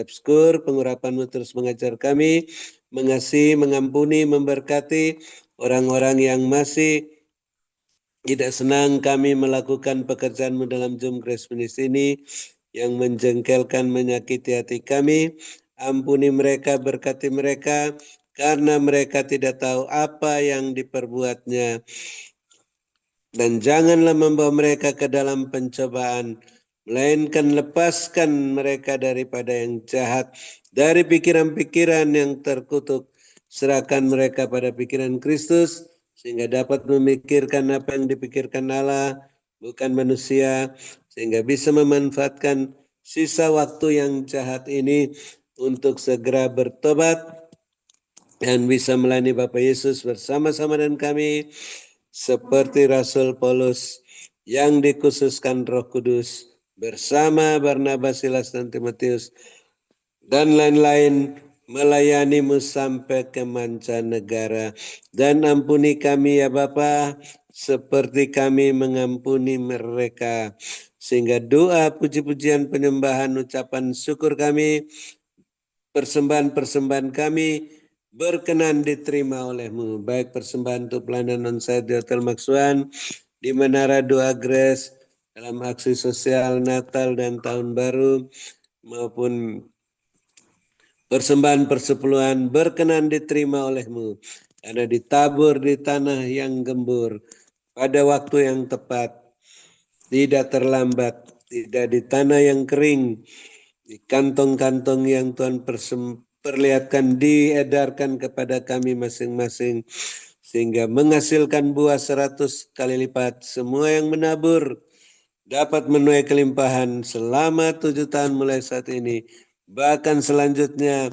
mengucap syukur, pengurapan-Mu terus mengajar kami, mengasihi, mengampuni, memberkati orang-orang yang masih tidak senang kami melakukan pekerjaan-Mu dalam Zoom Grace Ministry ini, yang menjengkelkan, menyakiti hati kami. Ampuni mereka, berkati mereka, karena mereka tidak tahu apa yang diperbuatnya. Dan janganlah membawa mereka ke dalam pencobaan, melainkan lepaskan mereka daripada yang jahat, dari pikiran-pikiran yang terkutuk. Serahkan mereka pada pikiran Kristus, sehingga dapat memikirkan apa yang dipikirkan Allah, bukan manusia, sehingga bisa memanfaatkan sisa waktu yang jahat ini untuk segera bertobat dan bisa melayani Bapa Yesus bersama-sama dengan kami, seperti Rasul Paulus yang dikhususkan Roh Kudus bersama Barnabas, Silas, dan Timotius dan lain-lain melayani-Mu sampai ke mancanegara. Dan ampuni kami ya Bapa, seperti kami mengampuni mereka, sehingga doa, puji-pujian, penyembahan, ucapan syukur kami, persembahan-persembahan kami berkenan diterima oleh-Mu, baik persembahan untuk pelayanan saya di Hotel Maksuan, di Menara Doa Grace, dalam aksi sosial Natal dan Tahun Baru, maupun persembahan persepuluhan berkenan diterima oleh-Mu, karena ditabur di tanah yang gembur, pada waktu yang tepat, tidak terlambat, tidak di tanah yang kering, di kantong-kantong yang Tuhan perlihatkan, diedarkan kepada kami masing-masing, sehingga menghasilkan buah 100 kali lipat. Semua yang menabur dapat menuai kelimpahan selama 7 tahun mulai saat ini. Bahkan selanjutnya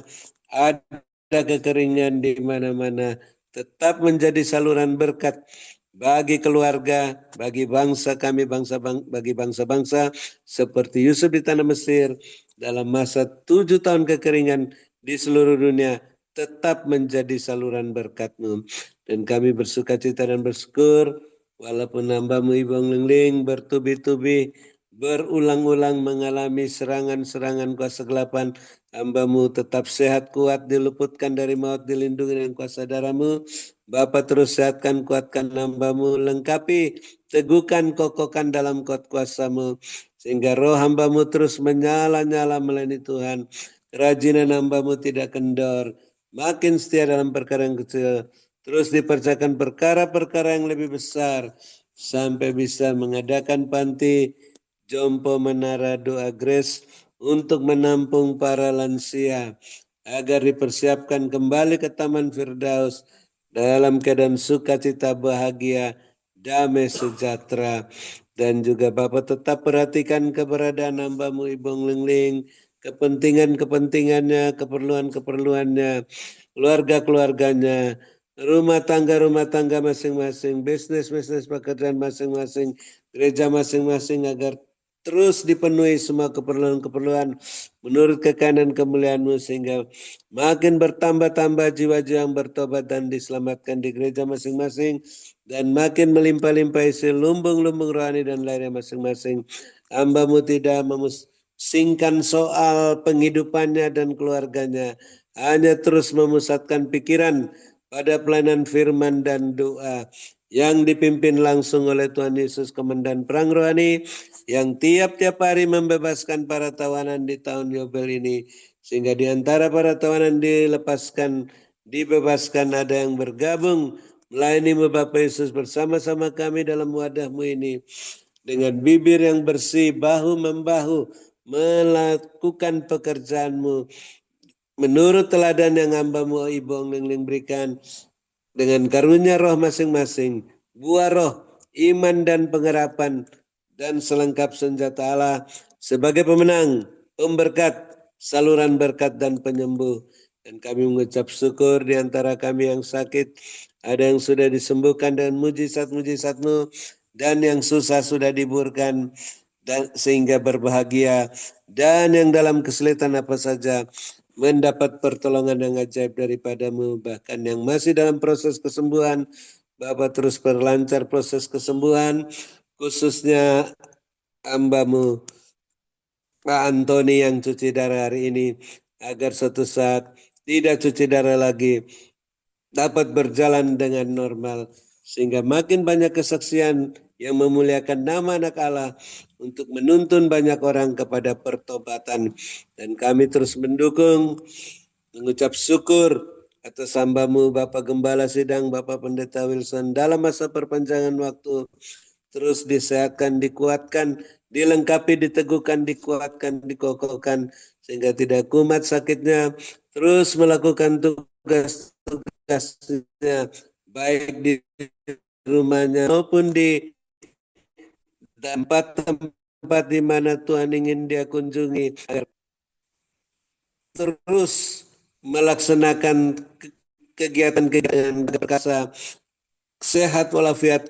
ada kekeringan di mana-mana, tetap menjadi saluran berkat bagi keluarga, bagi bangsa kami, bagi bangsa-bangsa seperti Yusuf di tanah Mesir, dalam masa 7 tahun kekeringan di seluruh dunia, tetap menjadi saluran berkat-Mu. Dan kami bersukacita dan bersyukur, walaupun hamba-Mu Ibu Lengling bertubi-tubi, berulang-ulang mengalami serangan-serangan kuasa kegelapan, hamba-Mu tetap sehat, kuat, diluputkan dari maut, dilindungi dengan kuasa darah-Mu. Bapa terus sehatkan, kuatkan hamba-Mu, lengkapi, teguhkan, kokohkan dalam kuat kuasa-Mu, sehingga roh hamba-Mu terus menyala-nyala melayani Tuhan. Kerajinan hamba-Mu tidak kendor, makin setia dalam perkara yang kecil, terus dipercayakan perkara-perkara yang lebih besar, sampai bisa mengadakan panti jompo Menara Doa Grace untuk menampung para lansia, agar dipersiapkan kembali ke Taman Firdaus dalam keadaan sukacita, bahagia, damai, sejahtera. Dan juga Bapak tetap perhatikan keberadaan hamba-Mu Ibu Lengling, kepentingannya, keperluannya, keluarga-keluarganya, rumah tangga masing-masing, bisnis pekerjaan masing-masing, gereja masing-masing, agar terus dipenuhi semua keperluan-keperluan menurut kekayaan kemuliaan-Mu, sehingga makin bertambah-tambah jiwa-jiwa yang bertobat dan diselamatkan di gereja masing-masing, dan makin melimpah-limpah isi lumbung-lumbung rohani dan lainnya masing-masing. Hamba-Mu tidak memusingkan soal penghidupannya dan keluarganya, hanya terus memusatkan pikiran pada pelayanan firman dan doa yang dipimpin langsung oleh Tuhan Yesus, Komandan Perang Rohani, yang tiap-tiap hari membebaskan para tawanan di tahun Yobel ini, sehingga di antara para tawanan dibebaskan ada yang bergabung melayani Bapa Yesus bersama-sama kami dalam wadah-Mu ini, dengan bibir yang bersih, bahu-membahu, melakukan pekerjaan-Mu menurut teladan yang hamba-Mu Ibu Lengling berikan, dengan karunia roh masing-masing, buah roh, iman dan pengharapan, dan selengkap senjata Allah sebagai pemenang, pemberkat, saluran berkat dan penyembuh. Dan kami mengucap syukur di antara kami yang sakit, ada yang sudah disembuhkan dengan mujizat-mujizat-Mu, dan yang susah sudah diburkan, dan sehingga berbahagia, dan yang dalam kesulitan apa saja mendapat pertolongan yang ajaib daripada-Mu, bahkan yang masih dalam proses kesembuhan, Bapak terus perlancar proses kesembuhan, khususnya hamba-Mu Pak Antoni yang cuci darah hari ini, agar suatu saat tidak cuci darah lagi, dapat berjalan dengan normal, sehingga makin banyak kesaksian yang memuliakan nama anak Allah untuk menuntun banyak orang kepada pertobatan. Dan kami terus mendukung, mengucap syukur atas hambamu Bapak Gembala Sidang, Bapak Pendeta Wilson, dalam masa perpanjangan waktu terus disehatkan, dikuatkan, dilengkapi, diteguhkan, dikuatkan, dikokohkan, sehingga tidak kumat sakitnya, terus melakukan tugas-tugasnya, baik di rumahnya maupun di tempat-tempat di mana Tuhan ingin dia kunjungi, agar terus melaksanakan kegiatan-kegiatan perkasa, sehat walafiat,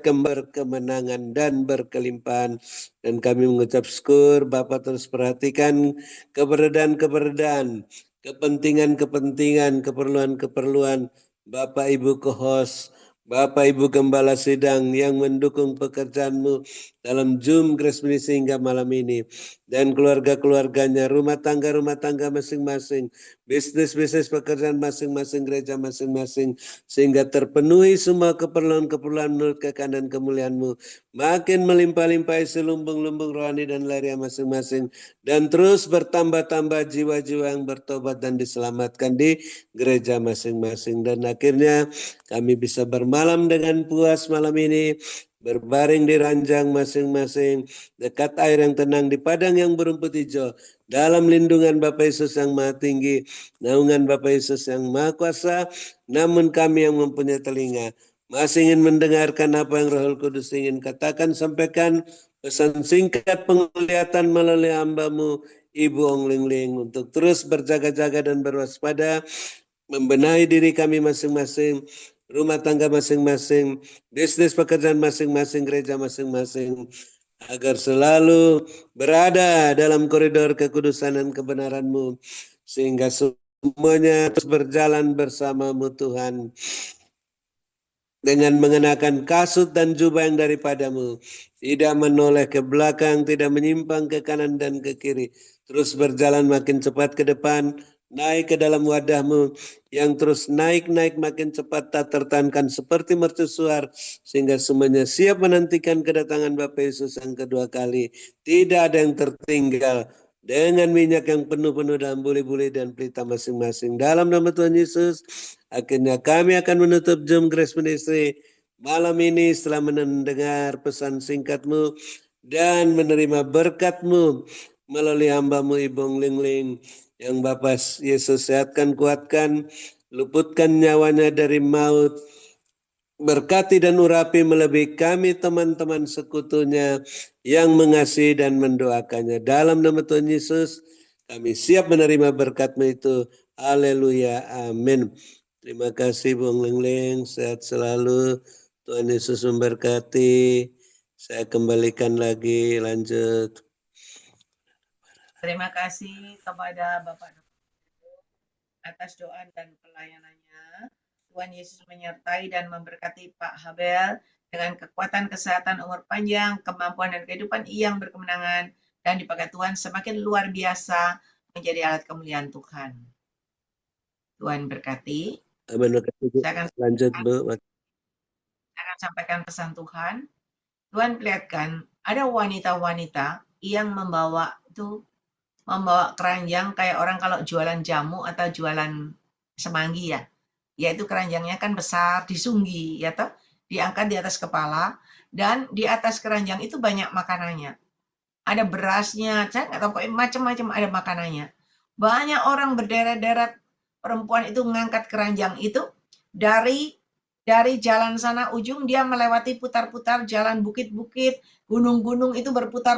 kemenangan dan berkelimpahan. Dan kami mengucap syukur, Bapak terus perhatikan keberadaan-keberadaan, kepentingan-kepentingan, keperluan-keperluan Bapak Ibu co-host, Bapak Ibu Gembala Sidang yang mendukung pekerjaanmu dalam Zoom Grace Ministry hingga malam ini. Dan keluarga-keluarganya, rumah tangga masing-masing, bisnis-bisnis pekerjaan masing-masing, gereja masing-masing, sehingga terpenuhi semua keperluan-keperluan menurut kekayaan kemuliaan-Mu. Makin melimpah-limpah isi lumbung-lumbung rohani dan lahiriah masing-masing, dan terus bertambah-tambah jiwa-jiwa yang bertobat dan diselamatkan di gereja masing-masing. Dan akhirnya kami bisa bermalam dengan puas malam ini, berbaring di ranjang masing-masing, dekat air yang tenang, di padang yang berumput hijau, dalam lindungan Bapa Yesus yang Maha Tinggi, naungan Bapa Yesus yang Maha Kuasa. Namun kami yang mempunyai telinga masih ingin mendengarkan apa yang Roh Kudus ingin katakan, sampaikan pesan singkat penglihatan melalui hamba-Mu Ibu Ong Ling Ling, untuk terus berjaga-jaga dan berwaspada, membenahi diri kami masing-masing, rumah tangga masing-masing, bisnis pekerjaan masing-masing, gereja masing-masing, agar selalu berada dalam koridor kekudusan dan kebenaran-Mu, sehingga semuanya terus berjalan bersama-Mu Tuhan, dengan mengenakan kasut dan jubah yang daripada-Mu, tidak menoleh ke belakang, tidak menyimpang ke kanan dan ke kiri, terus berjalan makin cepat ke depan, naik ke dalam wadah-Mu yang terus naik-naik makin cepat, tak tertahankan seperti mercusuar, sehingga semuanya siap menantikan kedatangan Bapa Yesus yang kedua kali. Tidak ada yang tertinggal, dengan minyak yang penuh-penuh dalam buli-buli dan pelita masing-masing. Dalam nama Tuhan Yesus, akhirnya kami akan menutup Zoom Grace Ministry malam ini setelah mendengar pesan singkat-Mu dan menerima berkat-Mu melalui hamba-Mu Ibu Ling Ling, yang Bapak Yesus sehatkan, kuatkan, luputkan nyawanya dari maut, berkati dan urapi melebihi kami teman-teman sekutunya yang mengasihi dan mendoakannya. Dalam nama Tuhan Yesus, kami siap menerima berkat-Mu itu. Haleluya, amin. Terima kasih Bung Leng, sehat selalu. Tuhan Yesus memberkati. Saya kembalikan lagi, lanjut. Terima kasih kepada Bapak atas doa dan pelayanannya. Tuhan Yesus menyertai dan memberkati Pak Habel dengan kekuatan, kesehatan, umur panjang, kemampuan dan kehidupan yang berkemenangan, dan dipakai Tuhan semakin luar biasa menjadi alat kemuliaan Tuhan. Tuhan berkati. Amin. Lanjut Bu. Saya akan sampaikan pesan Tuhan. Tuhan perlihatkan ada wanita-wanita yang membawa keranjang kayak orang kalau jualan jamu atau jualan semanggi ya. Yaitu keranjangnya kan besar, disunggi ya toh, diangkat di atas kepala, dan di atas keranjang itu banyak makanannya. Ada berasnya, saya nggak tahu, macam-macam ada makanannya. Banyak orang berderet-deret, perempuan itu mengangkat keranjang itu dari jalan sana ujung, dia melewati putar-putar jalan bukit-bukit, gunung-gunung, itu berputar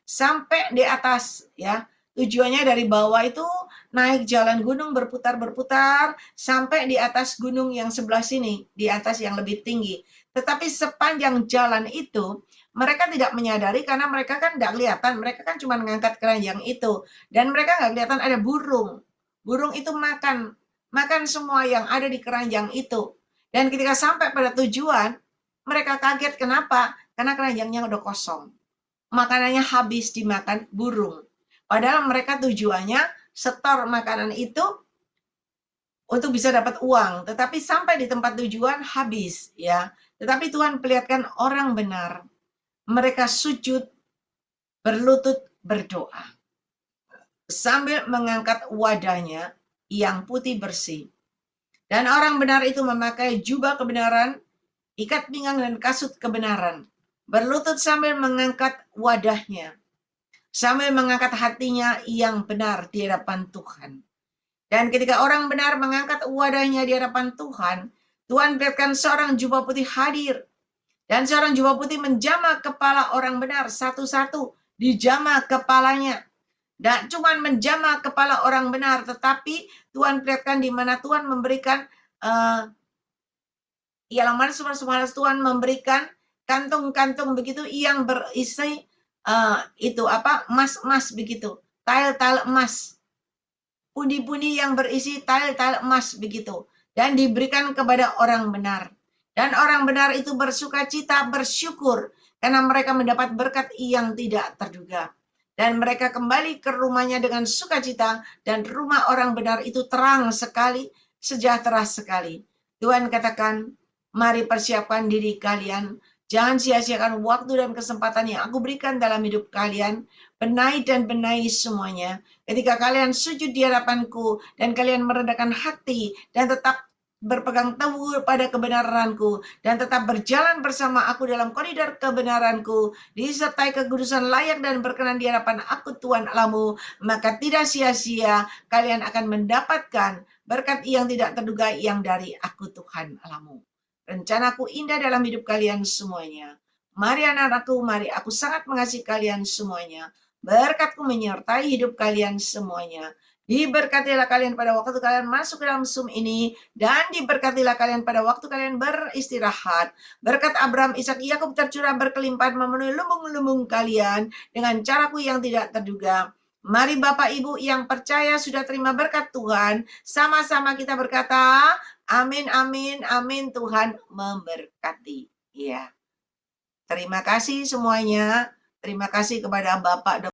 sampai di atas ya. Tujuannya dari bawah itu naik jalan gunung berputar sampai di atas gunung yang sebelah sini, di atas yang lebih tinggi. Tetapi sepanjang jalan itu mereka tidak menyadari, karena mereka kan nggak kelihatan, mereka kan cuma mengangkat keranjang itu, dan mereka nggak kelihatan ada burung. Burung itu makan semua yang ada di keranjang itu. Dan ketika sampai pada tujuan, mereka kaget. Kenapa? Karena keranjangnya udah kosong. makanannya habis dimakan burung. Padahal mereka tujuannya setor makanan itu untuk bisa dapat uang, tetapi sampai di tempat tujuan habis, ya. Tetapi Tuhan perlihatkan orang benar, mereka sujud, berlutut, berdoa, sambil mengangkat wadahnya yang putih bersih. Dan orang benar itu memakai jubah kebenaran, ikat pinggang dan kasut kebenaran, berlutut sambil mengangkat wadahnya, sambil mengangkat hatinya yang benar di hadapan Tuhan. Dan ketika orang benar mengangkat wadahnya di hadapan Tuhan, Tuhan biarkan seorang jubah putih hadir. Dan seorang jubah putih menjamah kepala orang benar satu-satu, dijamah kepalanya. Dan cuma menjamah kepala orang benar, tetapi Tuhan perlihatkan di mana Tuhan memberikan ialah mana Tuhan memberikan kantung-kantung begitu yang berisi itu apa emas-emas begitu, tile-tile emas, pundi-pundi yang berisi tile-tile emas begitu, dan diberikan kepada orang benar. Dan orang benar itu bersuka cita, bersyukur karena mereka mendapat berkat yang tidak terduga. Dan mereka kembali ke rumahnya dengan sukacita, dan rumah orang benar itu terang sekali, sejahtera sekali. Tuhan katakan, mari persiapkan diri kalian, jangan sia-siakan waktu dan kesempatan yang aku berikan dalam hidup kalian, benahi dan benahi semuanya. Ketika kalian sujud di hadapanku dan kalian merendahkan hati dan tetap berpegang teguh pada kebenaranku dan tetap berjalan bersama aku dalam koridor kebenaranku, disertai kekudusan layak dan berkenan di hadapan aku Tuhan Allahmu, maka tidak sia-sia kalian akan mendapatkan berkat yang tidak terduga yang dari aku Tuhan Allahmu. Rencanaku indah dalam hidup kalian semuanya. Mari anak-anakku, mari aku sangat mengasihi kalian semuanya. Berkat-Ku menyertai hidup kalian semuanya. Diberkatilah kalian pada waktu kalian masuk ke dalam Zoom ini, dan diberkatilah kalian pada waktu kalian beristirahat. Berkat Abraham, Ishak, Yakub tercurah berkelimpahan memenuhi lumbung-lumbung kalian dengan caraku yang tidak terduga. Mari Bapak Ibu yang percaya sudah terima berkat Tuhan, sama-sama kita berkata, amin, amin, amin, Tuhan memberkati. Ya. Terima kasih semuanya. Terima kasih kepada Bapak